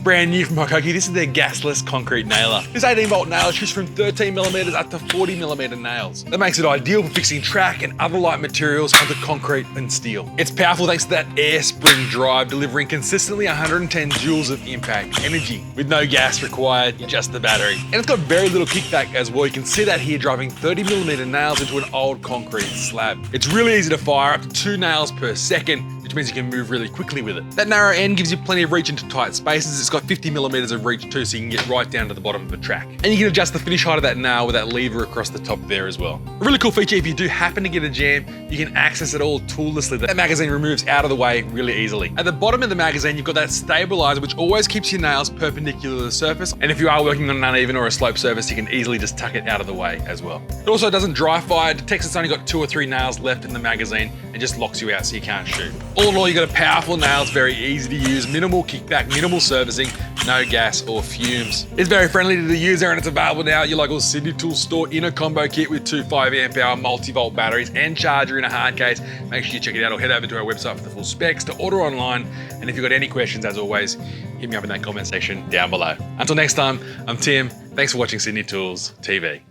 brand new from HiKOKI, this is their gasless concrete nailer. This 18-volt nail shoots from 13mm up to 40mm nails. That makes it ideal for fixing track and other light materials onto concrete and steel. It's powerful thanks to that air spring drive, delivering consistently 110 joules of impact energy with no gas required, just the battery. And it's got very little kickback as well. You can see that here, driving 30mm nails into an old concrete slab. It's really easy to fire, up to 2 nails per second, which means you can move really quickly with it. That narrow end gives you plenty of reach into tight spaces. It's got 50mm of reach too, so you can get right down to the bottom of the track. And you can adjust the finish height of that nail with that lever across the top there as well. A really cool feature, if you do happen to get a jam, you can access it all toollessly. That magazine removes out of the way really easily. At the bottom of the magazine, you've got that stabilizer, which always keeps your nails perpendicular to the surface. And if you are working on an uneven or a slope surface, you can easily just tuck it out of the way as well. It also doesn't dry fire. It detects it's only got 2 or 3 nails left in the magazine and just locks you out so you can't shoot. All in all, you got a powerful nail. It's very easy to use, minimal kickback, minimal servicing, no gas or fumes. It's very friendly to the user and it's available now at your local Sydney Tools store in a combo kit with 2 5-amp-hour multi-volt batteries and charger in a hard case. Make sure you check it out or head over to our website for the full specs to order online. And if you've got any questions, as always, hit me up in that comment section down below. Until next time, I'm Tim. Thanks for watching Sydney Tools TV.